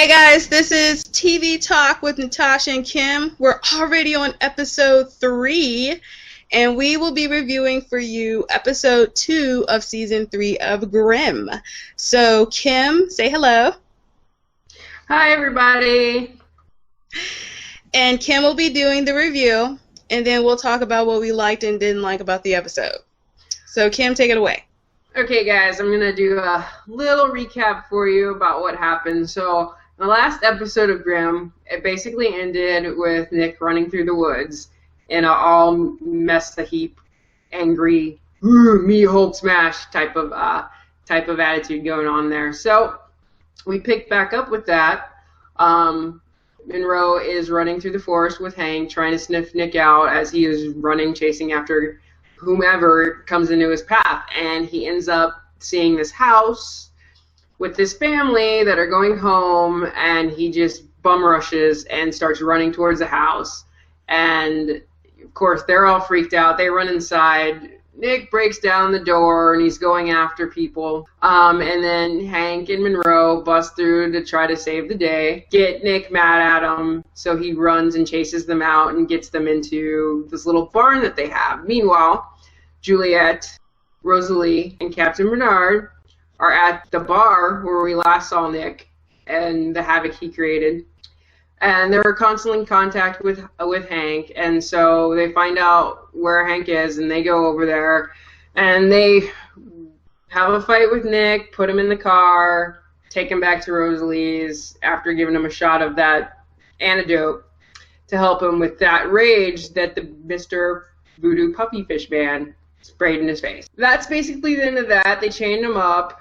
Hey guys, this is TV Talk with Natasha and Kim. We're already on episode 3, and we will be reviewing for you episode 2 of season 3 of Grimm. So, Kim, say hello. Hi, everybody. And Kim will be doing the review, and then we'll talk about what we liked and didn't like about the episode. So, Kim, take it away. Okay, guys, I'm going to do a little recap for you about what happened. So, the last episode of Grimm, it basically ended with Nick running through the woods in an all mess the heap, angry, me Hulk smash type of attitude going on there. So, we picked back up with that. Monroe is running through the forest with Hank, trying to sniff Nick out as he is running, chasing after whomever comes into his path, and he ends up seeing this house with this family that are going home, and he just bum rushes and starts running towards the house, and of course they're all freaked out. They run inside. Nick breaks down the door and he's going after people, and then Hank and Monroe bust through to try to save the day, get Nick mad at him, so he runs and chases them out and gets them into this little barn that they have. Meanwhile, Juliet, Rosalie, and Captain Bernard are at the bar where we last saw Nick and the havoc he created. And they're constantly in contact with Hank, and so they find out where Hank is, and they go over there, and they have a fight with Nick, put him in the car, take him back to Rosalie's after giving him a shot of that antidote to help him with that rage that the Mr. Voodoo Puppy Fish Man sprayed in his face. That's basically the end of that. They chained him up.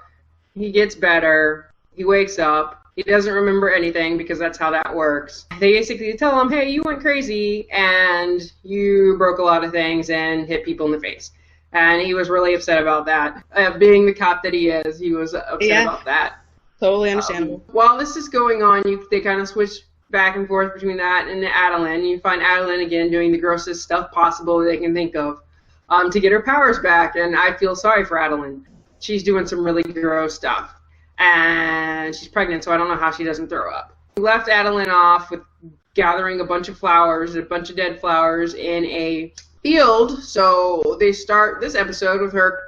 He gets better. He wakes up. He doesn't remember anything because that's how that works. They basically tell him, hey, you went crazy and you broke a lot of things and hit people in the face. And he was really upset about that. Being the cop that he is, he was upset about that. Totally understandable. While this is going on, they kind of switch back and forth between that and Adeline. You find Adeline again doing the grossest stuff possible they can think of to get her powers back. And I feel sorry for Adeline. She's doing some really gross stuff. And she's pregnant, so I don't know how she doesn't throw up. We left Adeline off with gathering a bunch of flowers, a bunch of dead flowers in a field. So they start this episode with her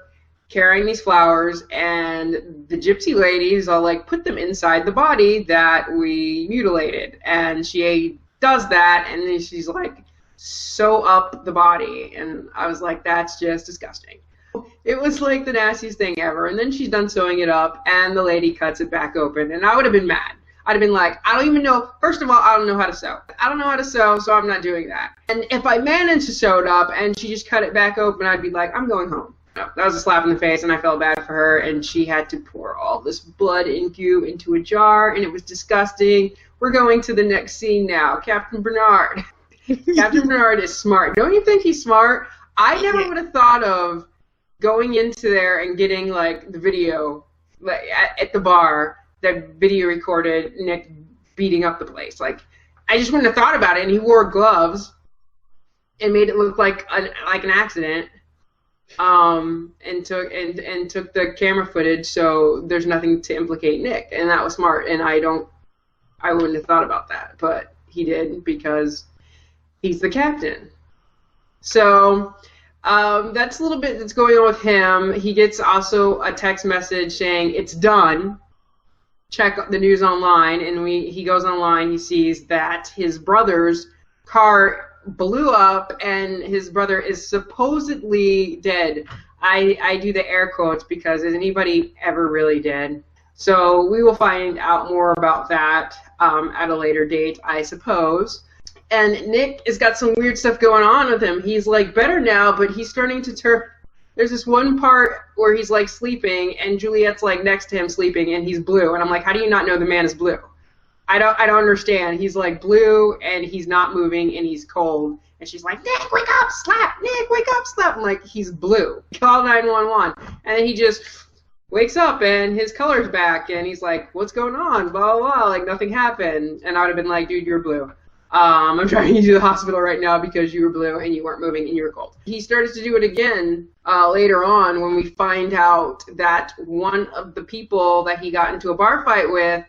carrying these flowers, and the gypsy ladies all like put them inside the body that we mutilated. And she does that, and then she's like sew up the body, and I was like, that's just disgusting. It was like the nastiest thing ever. And then she's done sewing it up, and the lady cuts it back open. And I would have been mad. I'd have been like, I don't even know. First of all, I don't know how to sew. I don't know how to sew, so I'm not doing that. And if I managed to sew it up and she just cut it back open, I'd be like, I'm going home. No, that was a slap in the face, and I felt bad for her. And she had to pour all this blood and goo into a jar, and it was disgusting. We're going to the next scene now. Captain Bernard. Captain Bernard is smart. Don't you think he's smart? I never would have thought of going into there and getting like the video like, at the bar that video recorded Nick beating up the place. Like, I just wouldn't have thought about it. And he wore gloves and made it look like an accident. And took the camera footage, so there's nothing to implicate Nick, and that was smart. And I wouldn't have thought about that, but he did because he's the captain. So. That's a little bit that's going on with him. He gets also a text message saying it's done. Check the news online, and he goes online. He sees that his brother's car blew up, and his brother is supposedly dead. I do the air quotes because is anybody ever really dead? So we will find out more about that at a later date, I suppose. And Nick has got some weird stuff going on with him. He's like better now, but he's starting to turn. There's this one part where he's like sleeping, and Juliet's like next to him sleeping, and he's blue. And I'm like, how do you not know the man is blue? I don't understand. He's like blue, and he's not moving, and he's cold. And she's like, Nick, wake up, slap. Nick, wake up, slap. I'm like, he's blue. Call 911. And then he just wakes up, and his color's back, and he's like, what's going on? Blah, blah, blah. Like, nothing happened. And I would have been like, dude, you're blue. I'm driving you to the hospital right now because you were blue and you weren't moving and you were cold. He started to do it again later on when we find out that one of the people that he got into a bar fight with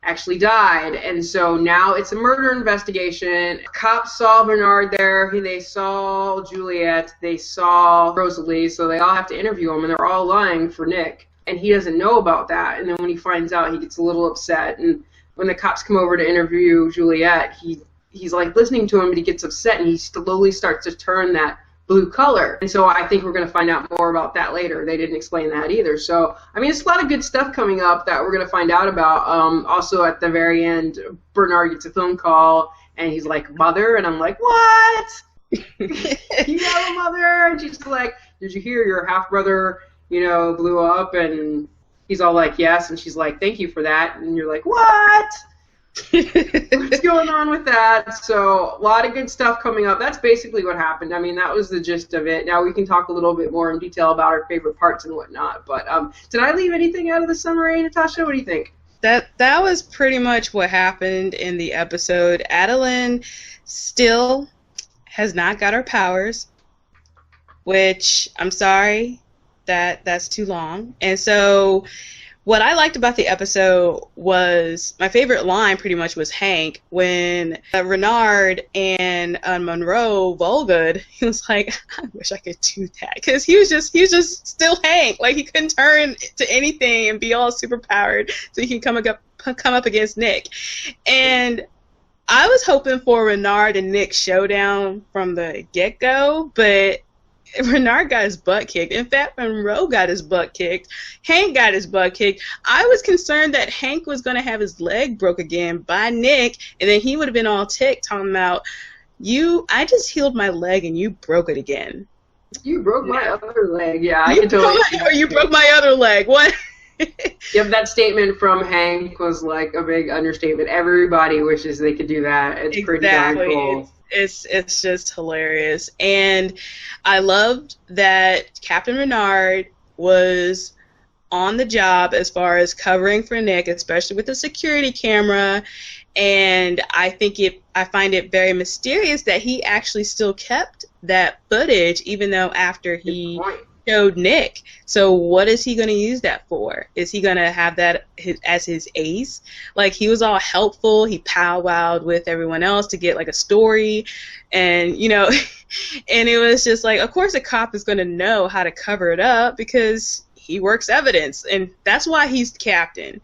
actually died. And so now it's a murder investigation. Cops saw Bernard there. They saw Juliet. They saw Rosalie. So they all have to interview him, and they're all lying for Nick. And he doesn't know about that. And then when he finds out, he gets a little upset. And when the cops come over to interview Juliet, he's like listening to him, but he gets upset, and he slowly starts to turn that blue color. And so I think we're going to find out more about that later. They didn't explain that either. So, I mean, it's a lot of good stuff coming up that we're going to find out about. Also, at the very end, Bernard gets a phone call, and he's like, "Mother?" And I'm like, "What? You have a mother?" And she's like, "Did you hear your half-brother, blew up?" And he's all like, "Yes." And she's like, "Thank you for that." And you're like, "What? What's going on with that?" So a lot of good stuff coming up. That's basically what happened. I mean, that was the gist of it. Now we can talk a little bit more in detail about our favorite parts and whatnot. But did I leave anything out of the summary, Natasha? What do you think? That was pretty much what happened in the episode. Adeline still has not got her powers, which I'm sorry, that's too long. And so what I liked about the episode was, my favorite line pretty much was Hank, when Renard and Monroe Volgood, he was like, "I wish I could do that," because he was just still Hank. Like, he couldn't turn to anything and be all superpowered so he can come up against Nick. And I was hoping for Renard and Nick showdown from the get-go, but Renard got his butt kicked. In fact, Monroe got his butt kicked. Hank got his butt kicked. I was concerned that Hank was going to have his leg broke again by Nick, and then he would have been all ticked, talking about, I just healed my leg and you broke it again. You broke my other leg. Yeah, I can totally see or you broke my other leg. What? Yep, that statement from Hank was like a big understatement. Everybody wishes they could do that. It's pretty darn cool. It's just hilarious. And I loved that Captain Renard was on the job as far as covering for Nick, especially with the security camera. And I find it very mysterious that he actually still kept that footage, even though after he showed Nick. So what is he going to use that for? Is he going to have that as his ace? Like, he was all helpful. He powwowed with everyone else to get like a story, and and it was just like, of course a cop is going to know how to cover it up because he works evidence, and that's why he's captain.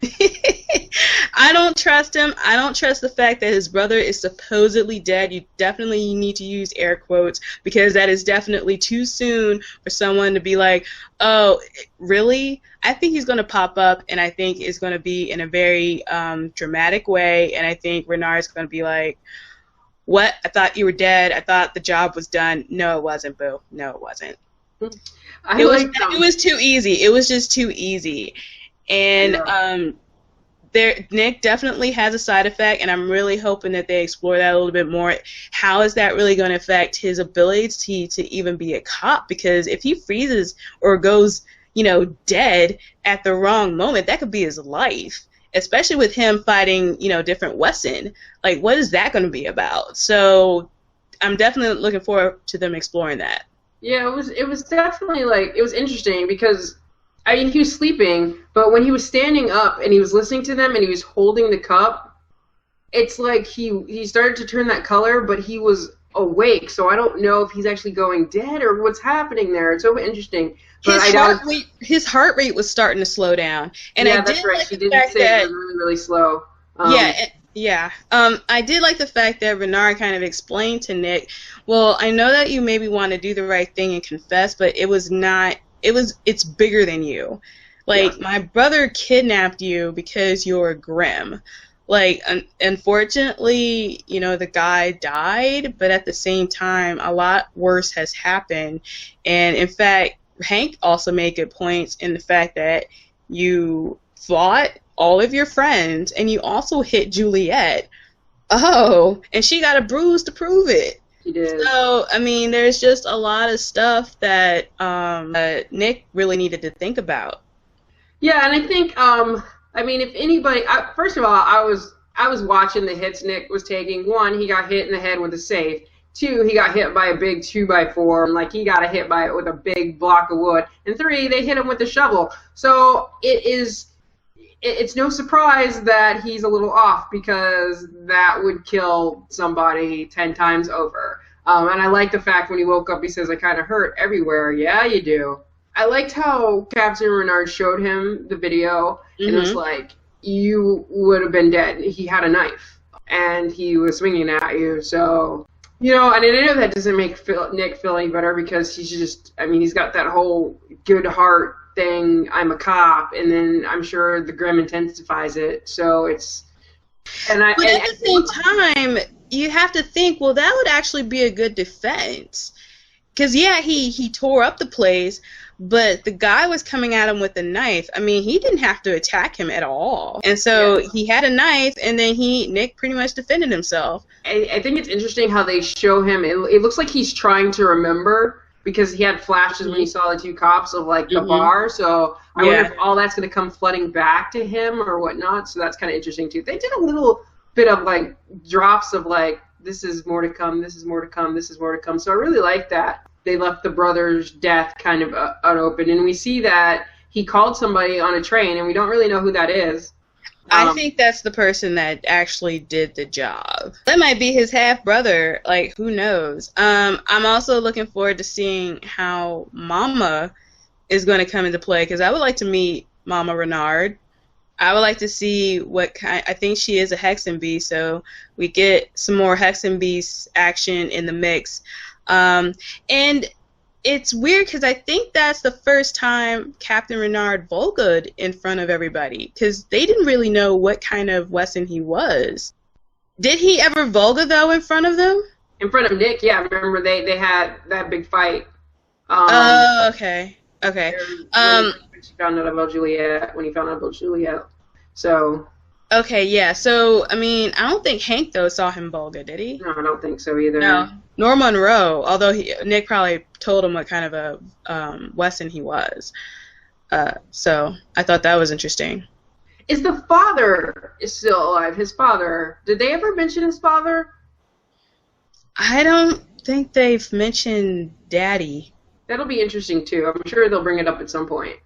I don't trust him. I don't trust the fact that his brother is supposedly dead. You definitely need to use air quotes, because that is definitely too soon for someone to be like, "Oh, really?" I think he's going to pop up, and I think it's going to be in a very dramatic way, and I think Renard's going to be like, "What? I thought you were dead. I thought the job was done." "No, it wasn't, boo. No, it wasn't." It was too easy. It was just too easy. And Nick definitely has a side effect, and I'm really hoping that they explore that a little bit more. How is that really going to affect his ability to even be a cop? Because if he freezes or goes, dead at the wrong moment, that could be his life. Especially with him fighting, different Wesson. Like, what is that going to be about? So I'm definitely looking forward to them exploring that. Yeah, it was definitely it was interesting because, I mean, he was sleeping, but when he was standing up and he was listening to them and he was holding the cup, it's like he started to turn that color, but he was awake, so I don't know if he's actually going dead or what's happening there. It's so interesting. But his heart rate was starting to slow down. And yeah, that's right. She didn't say it was really, really slow. Yeah. I did like the fact that Renard kind of explained to Nick, well, I know that you maybe want to do the right thing and confess, but it's bigger than you. Like, my brother kidnapped you because you're Grimm. Like, unfortunately, the guy died, but at the same time, a lot worse has happened. And in fact, Hank also made good points in the fact that you fought all of your friends, and you also hit Juliet. Oh, and she got a bruise to prove it. She did. So, I mean, there's just a lot of stuff that Nick really needed to think about. Yeah, and I think, I mean, if anybody, first of all, I was watching the hits Nick was taking. One, he got hit in the head with a safe. Two, he got hit by a big 2x4, like he got hit by it with a big block of wood. And three, they hit him with a shovel. So it's it's no surprise that he's a little off, because that would kill somebody 10 times over. And I like the fact when he woke up, he says, I kind of hurt everywhere. Yeah, you do. I liked how Captain Renard showed him the video, and it was like, you would have been dead. He had a knife, and he was swinging at you, so... You know, and I know that doesn't make Nick feel any better, because he's just, I mean, he's got that whole good heart thing, I'm a cop, and then I'm sure the Grimm intensifies it, so it's... But at the same time, you have to think, well, that would actually be a good defense. Because, yeah, he tore up the place, but the guy was coming at him with a knife. I mean, he didn't have to attack him at all. And so he had a knife, and then Nick pretty much defended himself. I think it's interesting how they show him. It looks like he's trying to remember, because he had flashes when he saw the two cops of, like, the bar. So I wonder if all that's going to come flooding back to him or whatnot. So that's kind of interesting, too. They did a little bit of, like, drops of, like, this is more to come, this is more to come, this is more to come. So I really like that. They left the brother's death kind of unopened. And we see that he called somebody on a train, and we don't really know who that is. I think that's the person that actually did the job. That might be his half-brother. Like, who knows? I'm also looking forward to seeing how Mama is going to come into play, because I would like to meet Mama Renard. I would like to see what kind... I think she is a Hexen Beast, so we get some more Hexen Beast action in the mix. And it's weird, because I think that's the first time Captain Renard Volga'd in front of everybody, because they didn't really know what kind of Wesson he was. Did he ever Volga, though, in front of them? In front of Nick, yeah. Remember, they had that big fight. Oh, okay. Okay. When he found out about Juliet. So... Okay, yeah. So, I mean, I don't think Hank, though, saw him Volga, did he? No, I don't think so either. No. Nor Monroe, although Nick probably told him what kind of a Wesson he was. So I thought that was interesting. Is the father still alive? His father. Did they ever mention his father? I don't think they've mentioned Daddy. That'll be interesting, too. I'm sure they'll bring it up at some point.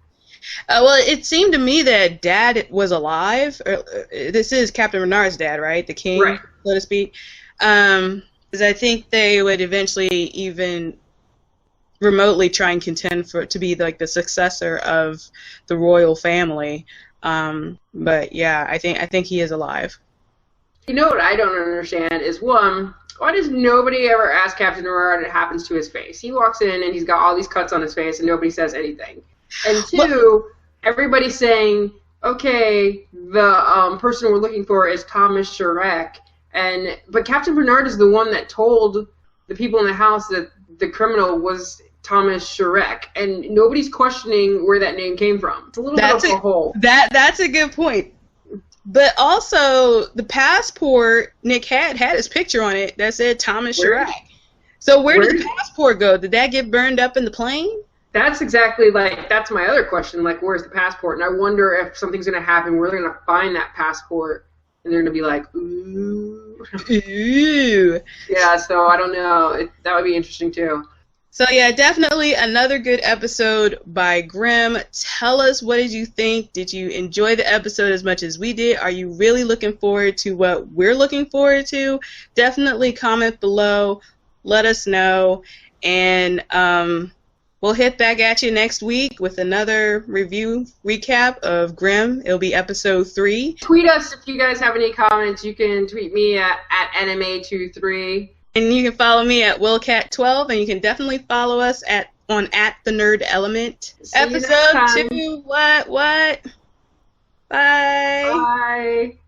Well, it seemed to me that Dad was alive. This is Captain Renard's dad, right? The king, right, so to speak. Because I think they would eventually even remotely try and contend to be like the successor of the royal family. But yeah, I think he is alive. You know what I don't understand is, one, why does nobody ever ask Captain Renard what happens to his face? He walks in and he's got all these cuts on his face and nobody says anything. And two, everybody's saying, okay, the person we're looking for is Thomas Shrek, but Captain Renard is the one that told the people in the house that the criminal was Thomas Shrek, and nobody's questioning where that name came from. It's a little bit of a hole. That's a good point. But also, the passport Nick had his picture on it that said Thomas Shrek. So where did the passport go? Did that get burned up in the plane? That's exactly, that's my other question, where's the passport? And I wonder if something's going to happen where they're going to find that passport, and they're going to be like, ooh. Ooh. Yeah, so I don't know. That would be interesting, too. So, yeah, definitely another good episode by Grimm. Tell us, what did you think? Did you enjoy the episode as much as we did? Are you really looking forward to what we're looking forward to? Definitely comment below. Let us know. And, we'll hit back at you next week with another review recap of Grimm. It'll be episode 3. Tweet us if you guys have any comments. You can tweet me at NMA23. And you can follow me at WillCat12, and you can definitely follow us on The Nerd Element. See episode 2. What? Bye. Bye.